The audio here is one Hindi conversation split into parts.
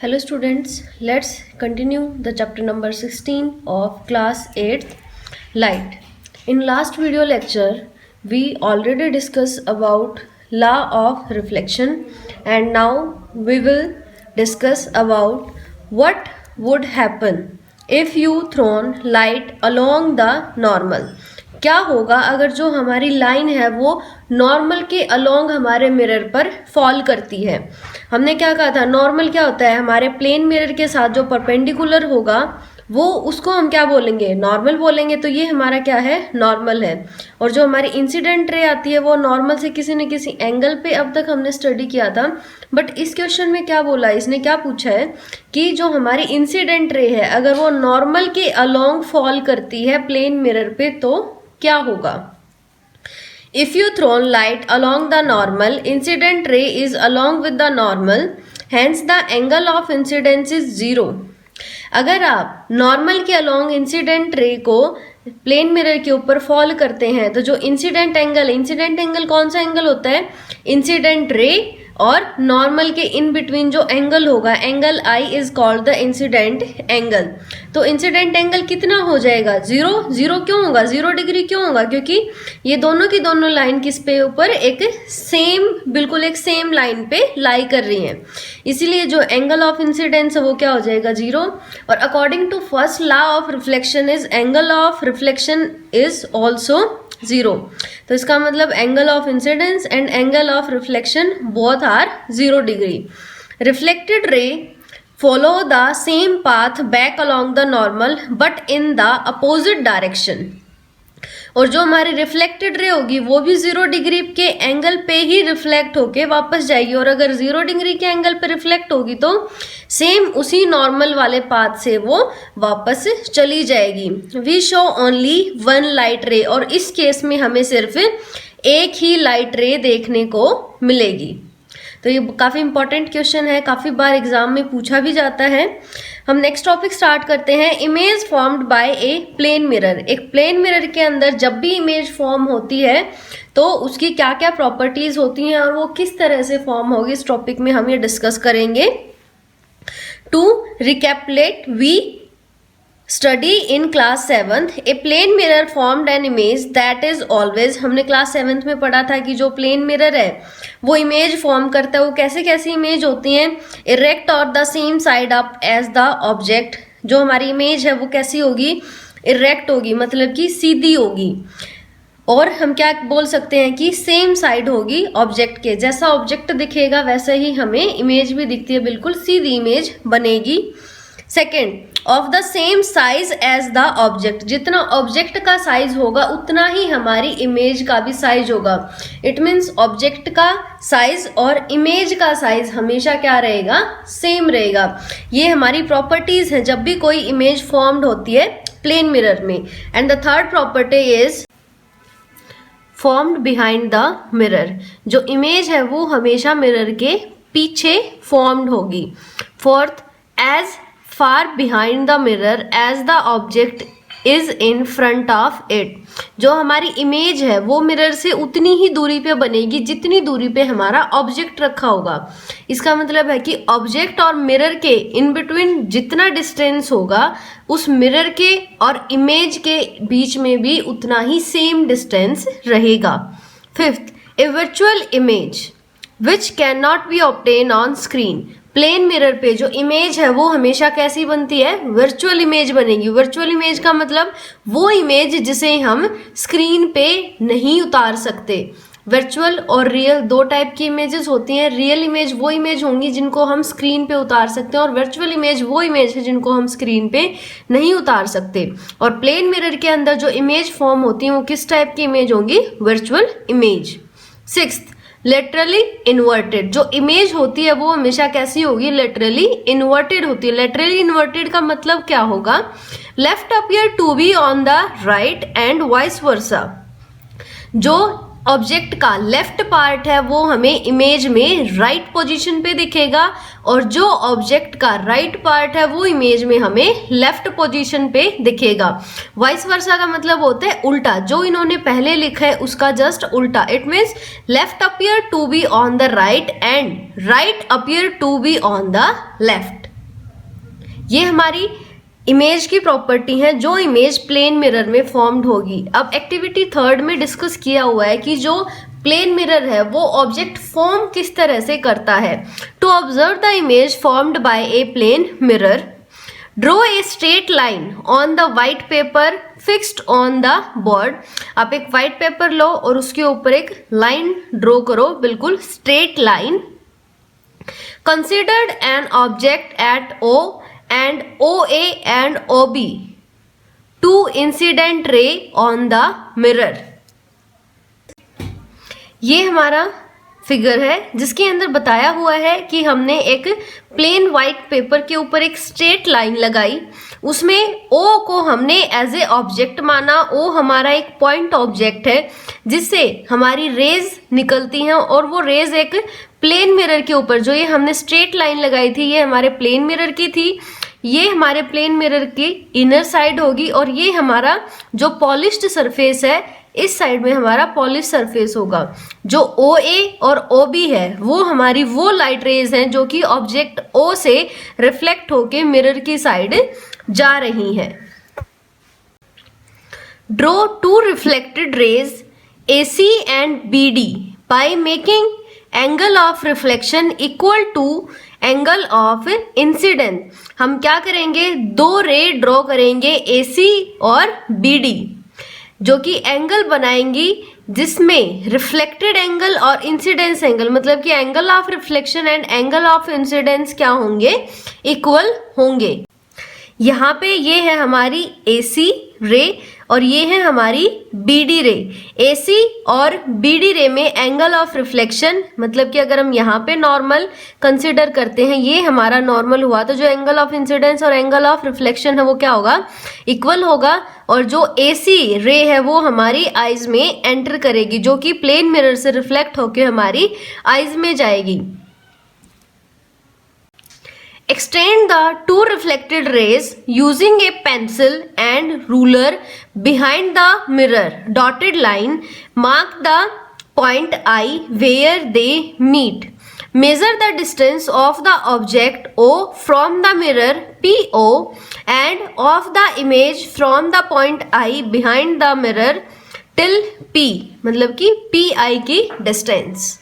Hello students, let's continue the chapter number 16 of class 8th, Light. In last video lecture, we already discussed about law of reflection, and now we will discuss about what would happen if you thrown light along the normal. क्या होगा अगर जो हमारी लाइन है वो नॉर्मल के अलोंग हमारे मिरर पर फॉल करती है। हमने क्या कहा था, नॉर्मल क्या होता है, हमारे प्लेन मिरर के साथ जो परपेंडिकुलर होगा वो उसको हम क्या बोलेंगे, नॉर्मल बोलेंगे। तो ये हमारा क्या है, नॉर्मल है। और जो हमारी इंसिडेंट रे आती है वो नॉर्मल से किसी न किसी एंगल पे अब तक हमने स्टडी किया था। बट इस क्वेश्चन में क्या बोला, इसने क्या पूछा है कि जो हमारी इंसिडेंट रे है अगर वो नॉर्मल के अलोंग फॉल करती है प्लेन मिरर पे तो क्या होगा। If you thrown light along the normal, incident ray is along with the normal, hence the angle of incidence is 0. अगर आप नॉर्मल के अलोंग इंसिडेंट रे को प्लेन मिरर के ऊपर फॉल करते हैं तो जो इंसिडेंट एंगल कौन सा एंगल होता है, इंसिडेंट रे और नॉर्मल के इन बिटवीन जो एंगल होगा, angle I is called the incident angle. तो इंसिडेंट एंगल कितना हो जाएगा, 0 क्यों होगा, 0 डिग्री क्यों होगा, क्योंकि ये दोनों की दोनों लाइन किस पे ऊपर एक सेम, बिल्कुल एक सेम लाइन पे लाई कर रही हैं, इसीलिए जो एंगल ऑफ इंसिडेंस है वो क्या हो जाएगा, 0। और according to first law of reflection is angle of reflection is also 0। तो इसका मतलब angle of incidence and angle of reflection both are 0 degree. Reflected ray follow the same path back along the normal but in the opposite direction। और जो हमारी रिफ्लेक्टेड रे होगी वो भी 0 डिग्री के एंगल पे ही रिफ्लेक्ट होके वापस जाएगी, और अगर 0 डिग्री के एंगल पे रिफ्लेक्ट होगी तो सेम उसी नॉर्मल वाले पाथ से वो वापस चली जाएगी। We show only one light ray, और इस केस में हमें सिर्फ एक ही लाइट रे देखने को मिलेगी। तो ये काफ़ी इंपॉर्टेंट क्वेश्चन है, काफ़ी बार एग्जाम में पूछा भी जाता है। हम नेक्स्ट टॉपिक स्टार्ट करते हैं। Image formed by a plane mirror. एक प्लेन मिरर के अंदर जब भी इमेज फॉर्म होती है तो उसकी क्या क्या प्रॉपर्टीज होती हैं और वो किस तरह से फॉर्म होगी, इस टॉपिक में हम ये डिस्कस करेंगे। To recapitulate, we study in class 7th a plane mirror formed an image that is always. हमने क्लास 7th में पढ़ा था कि जो प्लेन मिरर है वो इमेज फॉर्म करता है। वो कैसे कैसी इमेज होती हैं, इरेक्ट और the same side up as the object. जो हमारी इमेज है वो कैसी होगी, इरेक्ट होगी, मतलब कि सीधी होगी। और हम क्या बोल सकते हैं कि सेम साइड होगी ऑब्जेक्ट के, जैसा ऑब्जेक्ट दिखेगा वैसा ही हमें इमेज भी दिखती है, बिल्कुल सीधी इमेज बनेगी। Second, of the same size as the object. जितना ऑब्जेक्ट का साइज होगा उतना ही हमारी इमेज का भी साइज होगा। इट मीन्स ऑब्जेक्ट का साइज और इमेज का साइज हमेशा क्या रहेगा, सेम रहेगा। ये हमारी प्रॉपर्टीज हैं जब भी कोई इमेज फॉर्म्ड होती है प्लेन मिरर में। And the third property is formed behind the mirror. जो इमेज है वो हमेशा मिरर के पीछे फॉर्म्ड होगी। Fourth, as far behind the mirror as the object is in front of it। जो हमारी इमेज है वो मिरर से उतनी ही दूरी पे बनेगी जितनी दूरी पे हमारा ऑब्जेक्ट रखा होगा। इसका मतलब है कि ऑब्जेक्ट और मिरर के इन बिटवीन जितना डिस्टेंस होगा उस मिरर के और इमेज के बीच में भी उतना ही सेम डिस्टेंस रहेगा। Fifth, a virtual image which can not be obtain on screen. Plane mirror पे जो इमेज है वो हमेशा कैसी बनती है, वर्चुअल इमेज बनेगी। वर्चुअल इमेज का मतलब वो इमेज जिसे हम स्क्रीन पे नहीं उतार सकते। वर्चुअल और रियल दो टाइप की इमेजेस होती हैं। रियल इमेज वो इमेज होंगी जिनको हम स्क्रीन पे उतार सकते हैं, और वर्चुअल इमेज वो इमेज है जिनको हम स्क्रीन पे नहीं उतार सकते। और प्लेन मिरर के अंदर जो इमेज फॉर्म होती है वो किस टाइप की इमेज होंगी, virtual image. Sixth, laterally inverted. जो इमेज होती है वो हमेशा कैसी होगी, लेटरली इन्वर्टेड होती है। लेटरली इन्वर्टेड का मतलब क्या होगा, left appear to be on the right and vice versa. जो ऑब्जेक्ट का लेफ्ट पार्ट है वो हमें इमेज में राइट पोजीशन पे दिखेगा, और जो ऑब्जेक्ट का राइट पार्ट है वो इमेज में हमें लेफ्ट पोजीशन पे दिखेगा। वाइस वर्सा का मतलब होता है उल्टा, जो इन्होंने पहले लिखा है उसका जस्ट उल्टा। It means left appear to be on the right and right appear to be on the left. ये हमारी इमेज की प्रॉपर्टी है जो इमेज प्लेन मिरर में फॉर्म्ड होगी। अब एक्टिविटी थर्ड में डिस्कस किया हुआ है कि जो प्लेन मिरर है वो ऑब्जेक्ट फॉर्म किस तरह से करता है। To observe the image formed by a plane mirror, draw a straight line on the white paper fixed on the board. आप एक व्हाइट पेपर लो और उसके ऊपर एक लाइन ड्रॉ करो, बिल्कुल straight line. Considered an object at O and OA and OB, two incident ray on the mirror। ये हमारा फिगर है जिसके अंदर बताया हुआ है कि हमने एक प्लेन व्हाइट पेपर के ऊपर एक स्ट्रेट लाइन लगाई, उसमें O को हमने एज ए ऑब्जेक्ट माना। O हमारा एक पॉइंट ऑब्जेक्ट है जिससे हमारी रेज निकलती हैं और वो रेज एक प्लेन मिरर के ऊपर, जो ये हमने स्ट्रेट लाइन लगाई थी ये हमारे प्लेन मिरर की थी, ये हमारे प्लेन मिरर की इनर साइड होगी और ये हमारा जो पॉलिश्ड सरफेस है इस साइड में हमारा पॉलिश सरफेस होगा। जो OA और OB है वो हमारी वो लाइट रेज हैं जो कि ऑब्जेक्ट O से रिफ्लेक्ट होके मिरर की साइड जा रही हैं। Draw two reflected rays AC and BD by making angle of reflection equal to angle of incident. हम क्या करेंगे, दो रे ड्रॉ करेंगे AC और BD जो कि एंगल बनाएंगी जिसमें रिफ्लेक्टेड एंगल और इंसिडेंस एंगल, मतलब कि angle of reflection and angle of incidence क्या होंगे, इक्वल होंगे। यहाँ पे ये है हमारी AC रे और ये है हमारी BD रे। AC और BD रे में एंगल ऑफ रिफ्लेक्शन, मतलब कि अगर हम यहाँ पे नॉर्मल कंसिडर करते हैं, ये हमारा नॉर्मल हुआ, तो जो एंगल ऑफ इंसिडेंस और एंगल ऑफ रिफ्लेक्शन है वो क्या होगा, इक्वल होगा। और जो AC रे है वो हमारी आईज में एंटर करेगी जो कि प्लेन मिरर से रिफ्लेक्ट होकर हमारी आईज में जाएगी। Extend the two reflected rays using a pencil and ruler behind the mirror. Dotted line mark the point I where they meet. Measure the distance of the object O from the mirror PO and of the image from the point I behind the mirror till P, मतलब कि PI की distance।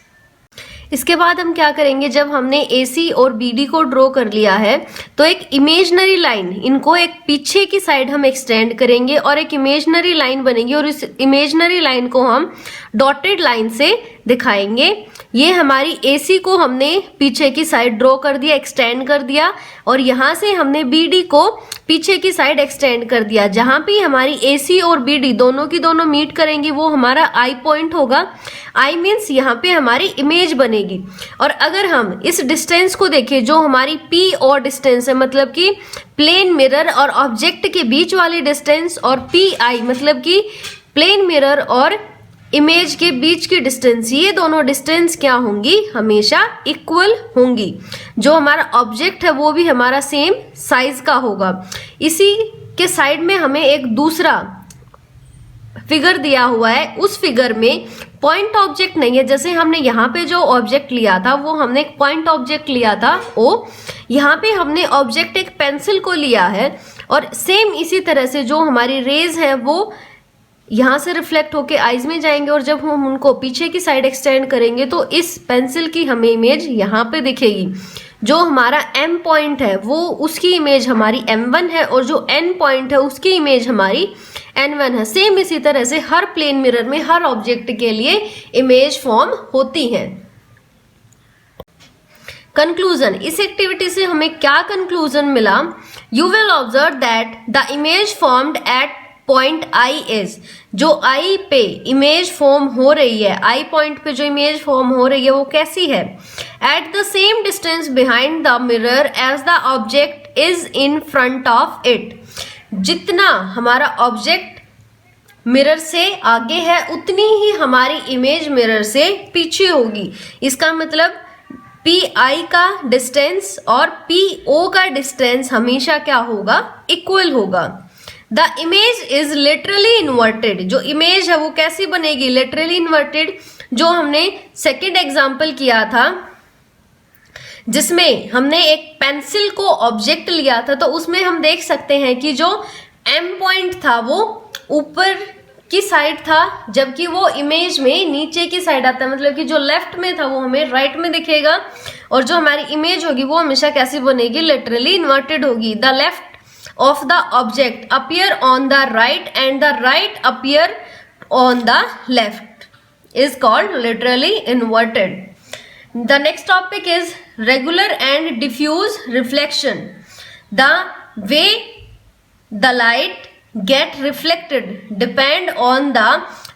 इसके बाद हम क्या करेंगे, जब हमने AC और BD को ड्रॉ कर लिया है तो एक इमेजनरी लाइन, इनको एक पीछे की साइड हम एक्सटेंड करेंगे और एक इमेजनरी लाइन बनेगी और इस इमेजनरी लाइन को हम डॉटेड लाइन से दिखाएंगे। ये हमारी AC को हमने पीछे की साइड ड्रॉ कर दिया, एक्सटेंड कर दिया, और यहाँ से हमने BD को पीछे की साइड एक्सटेंड कर दिया। जहां भी हमारी AC और BD दोनों की दोनों मीट करेंगी वो हमारा आई पॉइंट होगा। आई मीन्स यहाँ पे हमारी इमेज बनेगी। और अगर हम इस डिस्टेंस को देखें जो हमारी P और डिस्टेंस है, मतलब कि प्लेन मिरर और ऑब्जेक्ट के बीच वाली डिस्टेंस, और PI मतलब कि प्लेन मिरर और इमेज के बीच की डिस्टेंस, ये दोनों डिस्टेंस क्या होंगी, हमेशा इक्वल होंगी। जो हमारा ऑब्जेक्ट है वो भी हमारा सेम साइज का होगा। इसी के साइड में हमें एक दूसरा फिगर दिया हुआ है, उस फिगर में पॉइंट ऑब्जेक्ट नहीं है। जैसे हमने यहाँ पे जो ऑब्जेक्ट लिया था वो हमने एक पॉइंट ऑब्जेक्ट लिया था O, यहाँ पे हमने ऑब्जेक्ट एक पेंसिल को लिया है। और सेम इसी तरह से जो हमारी रेज है वो यहाँ से रिफ्लेक्ट होके आईज में जाएंगे और जब हम उनको पीछे की साइड एक्सटेंड करेंगे तो इस पेंसिल की हमें इमेज यहाँ पे दिखेगी। जो हमारा M पॉइंट है वो उसकी इमेज हमारी M1 है और जो N पॉइंट है उसकी इमेज हमारी N1 है। सेम इसी तरह से हर प्लेन मिरर में हर ऑब्जेक्ट के लिए इमेज फॉर्म होती है। कंक्लूजन, इस एक्टिविटी से हमें क्या कंक्लूजन मिला, you will observe that the image formed at point I is, जो I पे इमेज फॉर्म हो रही है, I पॉइंट पे जो इमेज फॉर्म हो रही है वो कैसी है, at the same distance behind the mirror as the object is in front of it. जितना हमारा ऑब्जेक्ट मिरर से आगे है उतनी ही हमारी इमेज मिरर से पीछे होगी। इसका मतलब PI का डिस्टेंस और PO का डिस्टेंस हमेशा क्या होगा, इक्वल होगा। The image is literally inverted, जो इमेज है वो कैसी बनेगी, लिटरली इन्वर्टेड। जो हमने सेकेंड एग्जाम्पल किया था जिसमें हमने एक पेंसिल को ऑब्जेक्ट लिया था, तो उसमें हम देख सकते हैं कि जो एम पॉइंट था वो ऊपर की साइड था, जबकि वो इमेज में नीचे की साइड आता है, मतलब कि जो लेफ्ट में था वो हमें राइट में दिखेगा, और जो हमारी इमेज होगी वो हमेशा कैसी बनेगी, लिटरली इन्वर्टेड होगी। The left of the object appear on the right and the right appear on the left is called literally inverted. The next topic is regular and diffuse reflection. The way the light get reflected depend on the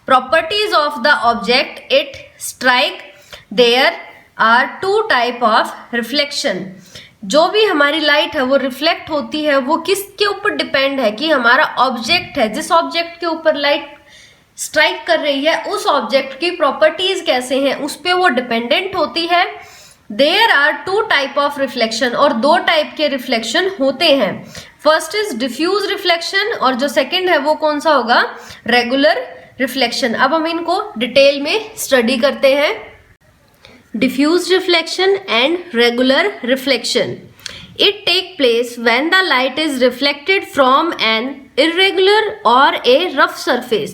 properties of the object it strike. There are two type of reflection. जो भी हमारी लाइट है वो रिफ्लेक्ट होती है, वो किसके ऊपर डिपेंड है कि हमारा ऑब्जेक्ट है, जिस ऑब्जेक्ट के ऊपर लाइट स्ट्राइक कर रही है उस ऑब्जेक्ट की प्रॉपर्टीज कैसे हैं उस पे वो डिपेंडेंट होती है। There are two type of reflection, और दो टाइप के रिफ्लेक्शन होते हैं। फर्स्ट इज डिफ्यूज रिफ्लेक्शन, और जो सेकंड है वो कौन सा होगा, रेगुलर रिफ्लेक्शन। अब हम इनको डिटेल में स्टडी करते हैं। Diffuse reflection and regular reflection. It take place when the light is reflected from an irregular or a rough surface.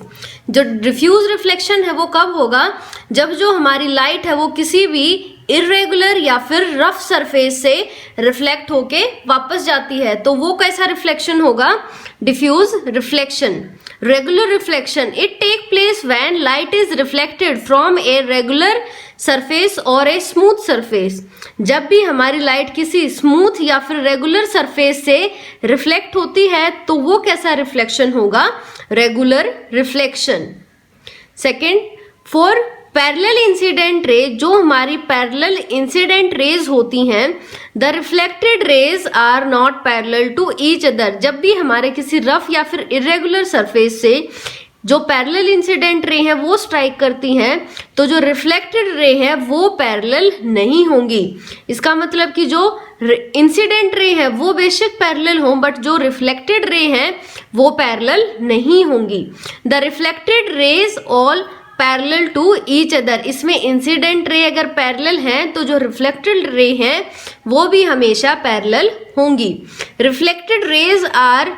जो डिफ्यूज रिफ्लेक्शन है वो कब होगा, जब जो हमारी लाइट है वो किसी भी इरेगुलर या फिर रफ सरफेस से रिफ्लेक्ट होके वापस जाती है, तो वो कैसा रिफ्लेक्शन होगा, diffuse reflection. Regular reflection, it take place when light is reflected from a regular surface और ए स्मूथ सरफेस। जब भी हमारी लाइट किसी स्मूथ या फिर रेगुलर सरफेस से रिफ्लेक्ट होती है तो वो कैसा रिफ्लेक्शन होगा, regular reflection. Second, for parallel incident ray, जो हमारी पैरेलल इंसिडेंट रेज होती हैं, the reflected rays are not parallel to each other. जब भी हमारे किसी रफ या फिर इरेगुलर सरफेस से जो पैरेलल इंसिडेंट रे है वो स्ट्राइक करती हैं, तो जो रिफ्लेक्टेड रे है वो पैरेलल नहीं होंगी। इसका मतलब कि जो इंसिडेंट रे है वो बेशक पैरेलल हो, बट जो रिफ्लेक्टेड रे है वो पैरेलल नहीं होंगी। The reflected rays all parallel to each other. इसमें इंसिडेंट रे अगर पैरेलल हैं तो जो रिफ्लेक्टेड रे हैं वो भी हमेशा पैरेलल होंगी। Reflected rays are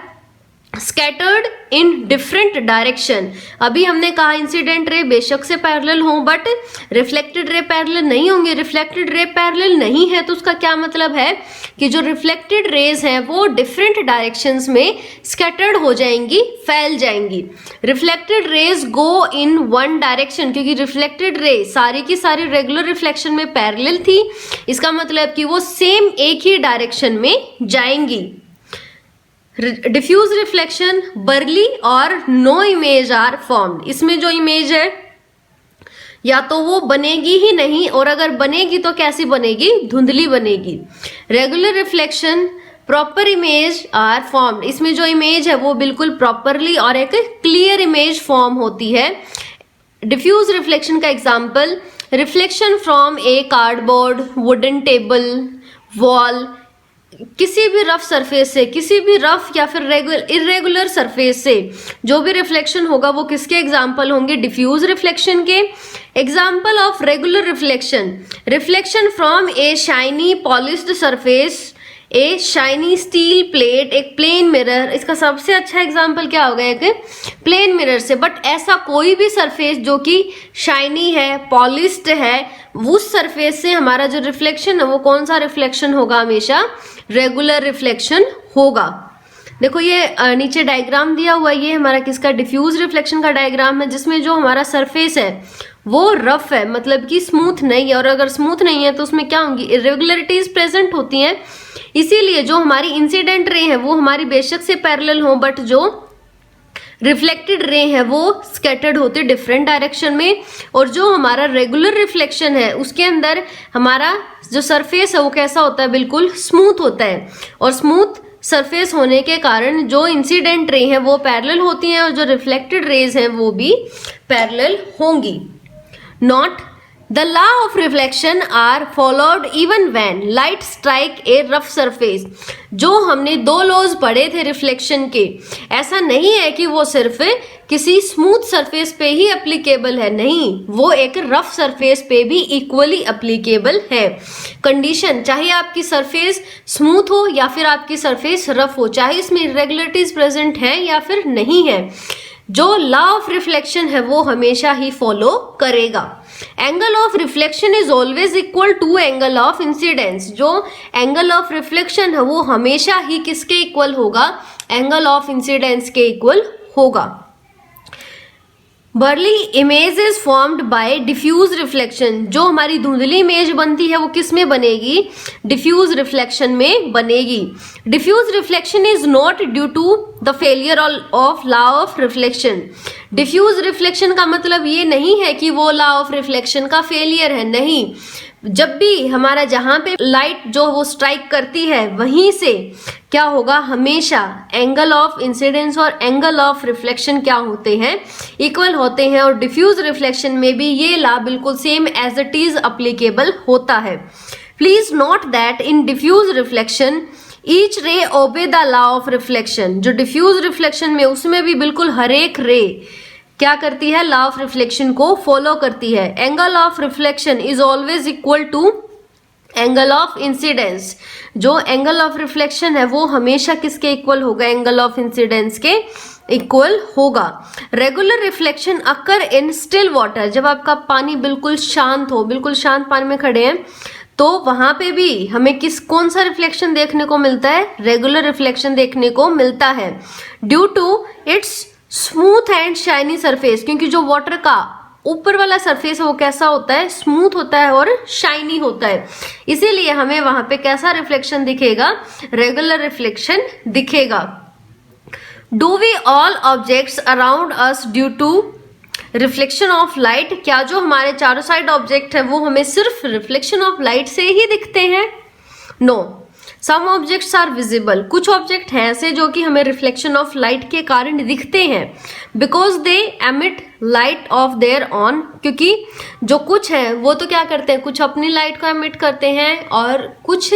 scattered in different direction. अभी हमने कहा इंसिडेंट रे बेशक से पैरेलल हो, बट रिफ्लेक्टेड रे पैरेलल नहीं होंगे। रिफ्लेक्टेड रे पैरेलल नहीं है तो उसका क्या मतलब है कि जो रिफ्लेक्टेड रेज हैं वो डिफरेंट डायरेक्शंस में स्कैटर्ड हो जाएंगी, फैल जाएंगी। Reflected raise go in one direction, क्योंकि रिफ्लेक्टेड रे सारी की सारी रेगुलर रिफ्लेक्शन में पैरेलल थी, इसका मतलब कि वो सेम एक ही डायरेक्शन में जाएंगी। डिफ्यूज रिफ्लेक्शन, बर्ली और नो इमेज आर फॉर्म्ड। इसमें जो इमेज है या तो वो बनेगी ही नहीं, और अगर बनेगी तो कैसी बनेगी, धुंधली बनेगी। Regular reflection, proper image are formed. इसमें जो इमेज है वो बिल्कुल प्रॉपरली और एक क्लियर इमेज फॉर्म होती है। डिफ्यूज रिफ्लेक्शन का example, reflection from A cardboard, wooden table, wall. किसी भी रफ सरफेस से, किसी भी रफ या फिर इरेगुलर सरफेस से जो भी रिफ्लेक्शन होगा वो किसके एग्जाम्पल होंगे, डिफ्यूज रिफ्लेक्शन के। Example of regular reflection, reflection from A shiny polished surface, A shiny steel plate, एक प्लेन मिरर। इसका सबसे अच्छा एग्जाम्पल क्या होगा, एक प्लेन मिरर से। बट ऐसा कोई भी सरफेस जो कि शाइनी है, पॉलिश्ड है, उस सरफेस से हमारा जो रिफ्लेक्शन है वो कौन सा रिफ्लेक्शन होगा, हमेशा रेगुलर रिफ्लेक्शन होगा। देखो ये नीचे डायग्राम दिया हुआ है, ये हमारा किसका, डिफ्यूज रिफ्लेक्शन का डायग्राम है, जिसमें जो हमारा सरफेस है वो रफ है, मतलब कि स्मूथ नहीं है, और अगर स्मूथ नहीं है तो उसमें क्या होंगी, इरेगुलरिटीज प्रेजेंट होती हैं। इसीलिए जो हमारी इंसिडेंट रे है वो हमारी बेशक से पैरेलल हो, बट जो रिफ्लेक्टेड रे है वो स्कैटर्ड होते डिफरेंट डायरेक्शन में। और जो हमारा रेगुलर रिफ्लेक्शन है उसके अंदर हमारा जो सरफेस है वो कैसा होता है, बिल्कुल स्मूथ होता है, और स्मूथ सरफेस होने के कारण जो इंसिडेंट रे हैं वो पैरेलल होती हैं, और जो रिफ्लेक्टेड रेज हैं वो भी पैरेलल होंगी। Not The law of reflection are followed even when light strike a rough surface. जो हमने दो लॉज पढ़े थे रिफ्लेक्शन के, ऐसा नहीं है कि वो सिर्फ किसी स्मूथ सरफेस पे ही एप्लीकेबल है, नहीं, वो एक रफ सरफेस पे भी इक्वली एप्लीकेबल है. कंडीशन, चाहे आपकी सरफेस स्मूथ हो या फिर आपकी सरफेस रफ हो, चाहे इसमें इरेगुलरिटीज प्रेजेंट है या फिर नहीं है, जो लॉ ऑफ रिफ्लेक्शन है वो हमेशा ही फॉलो करेगा. Angle of reflection is always equal to angle of incidence. जो एंगल ऑफ रिफ्लेक्शन है वो हमेशा ही किसके इक्वल होगा? एंगल ऑफ इंसिडेंस के इक्वल होगा. Blurry image is formed by diffuse reflection. जो हमारी धुंधली इमेज बनती है वो किस में बनेगी? डिफ्यूज रिफ्लेक्शन में बनेगी. Diffuse reflection is not due to the failure of law of reflection. Diffuse reflection का मतलब ये नहीं है कि वो लॉ ऑफ रिफ्लेक्शन का फेलियर है, नहीं. जब भी हमारा जहां पे लाइट जो वो स्ट्राइक करती है वहीं से क्या होगा? हमेशा एंगल ऑफ इंसिडेंस और एंगल ऑफ रिफ्लेक्शन क्या होते हैं? इक्वल होते हैं. और डिफ्यूज रिफ्लेक्शन में भी ये लॉ बिल्कुल same as it is applicable होता है. Please note that in diffuse reflection each ray obey the law of reflection. जो डिफ्यूज रिफ्लेक्शन में उसमें भी बिल्कुल हर एक रे क्या करती है? लॉ ऑफ रिफ्लेक्शन को फॉलो करती है. Angle of reflection is always equal to angle of incidence. जो एंगल ऑफ रिफ्लेक्शन है वो हमेशा किसके इक्वल होगा? एंगल ऑफ इंसिडेंस के इक्वल होगा. Regular reflection occur in still water. जब आपका पानी बिल्कुल शांत हो, बिल्कुल शांत पानी में खड़े हैं, तो वहां पे भी हमें कौन सा रिफ्लेक्शन देखने को मिलता है? रेगुलर रिफ्लेक्शन देखने को मिलता है. Due to its smooth and shiny surface. क्योंकि जो वाटर का ऊपर वाला सरफेस है वो कैसा होता है? स्मूथ होता है और शाइनी होता है. इसीलिए हमें वहां पे कैसा रिफ्लेक्शन दिखेगा? रेगुलर रिफ्लेक्शन दिखेगा. Do we all objects around us due to reflection of light. क्या जो हमारे चारों साइड ऑब्जेक्ट है वो हमें सिर्फ रिफ्लेक्शन ऑफ लाइट से ही दिखते हैं? No. Some objects are visible. कुछ ऑब्जेक्ट हैं ऐसे जो कि हमें रिफ्लेक्शन ऑफ लाइट के कारण दिखते हैं. Because they emit light of their on. क्योंकि जो कुछ है वो तो क्या करते हैं? कुछ अपनी लाइट को एमिट करते हैं और कुछ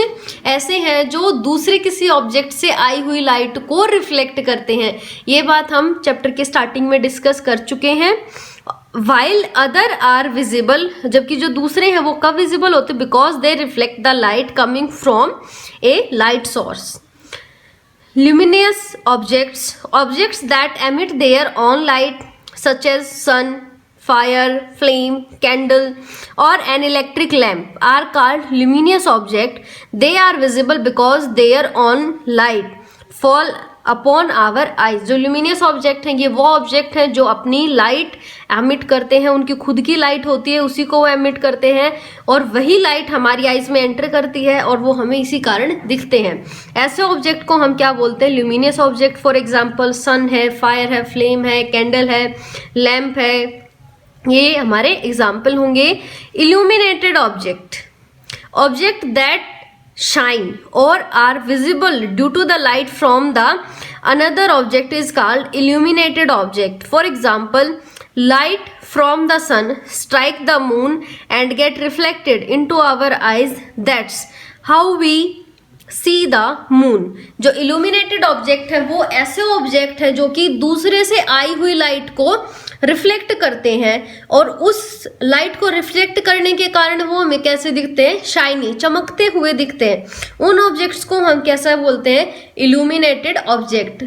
ऐसे हैं जो दूसरे किसी ऑब्जेक्ट से आई हुई लाइट को रिफ्लेक्ट करते हैं. ये बात हम चैप्टर के स्टार्टिंग में डिस्कस कर चुके हैं. While other are visible. जबकि जो दूसरे हैं वो कब विजिबल होते? Because they reflect the light coming from a light source. luminous objects that emit their own light such as sun, fire, flame, candle or an electric lamp are called luminous object. They are visible because their own light fall upon our eyes. जो ल्यूमिनियस ऑब्जेक्ट हैं ये वो ऑब्जेक्ट हैं जो अपनी लाइट एमिट करते हैं. उनकी खुद की लाइट होती है, उसी को वो एमिट करते हैं और वही लाइट हमारी आइज में एंटर करती है और वो हमें इसी कारण दिखते हैं. ऐसे ऑब्जेक्ट को हम क्या बोलते हैं? Luminous object. For example sun है, फायर है, फ्लेम है, कैंडल है, लैम्प है, ये हमारे एग्जाम्पल होंगे. Illuminated object that shine or are visible due to the light from the another object is called illuminated object. For example, light from the sun strike the moon and get reflected into our eyes. That's how we see the moon. जो इल्यूमिनेटेड ऑब्जेक्ट है वो ऐसे ऑब्जेक्ट है जो कि दूसरे से आई हुई लाइट को रिफ्लेक्ट करते हैं और उस लाइट को रिफ्लेक्ट करने के कारण वो हमें कैसे दिखते हैं? शाइनी, चमकते हुए दिखते हैं. उन ऑब्जेक्ट्स को हम कैसा बोलते हैं? Illuminated object.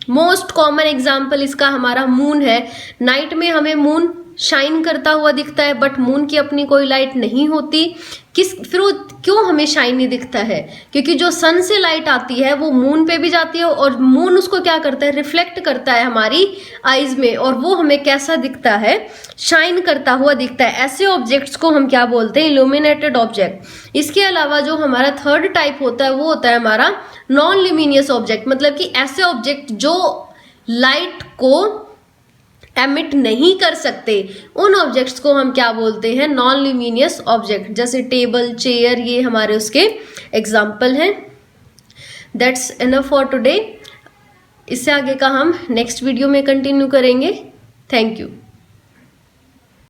Most common example इसका हमारा मून है. नाइट में हमें मून शाइन करता हुआ दिखता है बट मून की अपनी कोई लाइट नहीं होती. फिर वो क्यों हमें शाइनी दिखता है? क्योंकि जो सन से लाइट आती है वो मून पे भी जाती है और मून उसको क्या करता है? रिफ्लेक्ट करता है हमारी आईज में और वो हमें कैसा दिखता है? शाइन करता हुआ दिखता है. ऐसे ऑब्जेक्ट्स को हम क्या बोलते हैं? Illuminated object. इसके अलावा जो हमारा थर्ड टाइप होता है वो होता है हमारा नॉन ल्यूमिनियस ऑब्जेक्ट. मतलब कि ऐसे ऑब्जेक्ट जो लाइट को एमिट नहीं कर सकते, उन ऑब्जेक्ट्स को हम क्या बोलते हैं? Non luminous object. जैसे टेबल, चेयर, ये हमारे उसके एग्जाम्पल हैं. That's enough for today. इससे आगे का हम नेक्स्ट वीडियो में कंटिन्यू करेंगे. Thank you.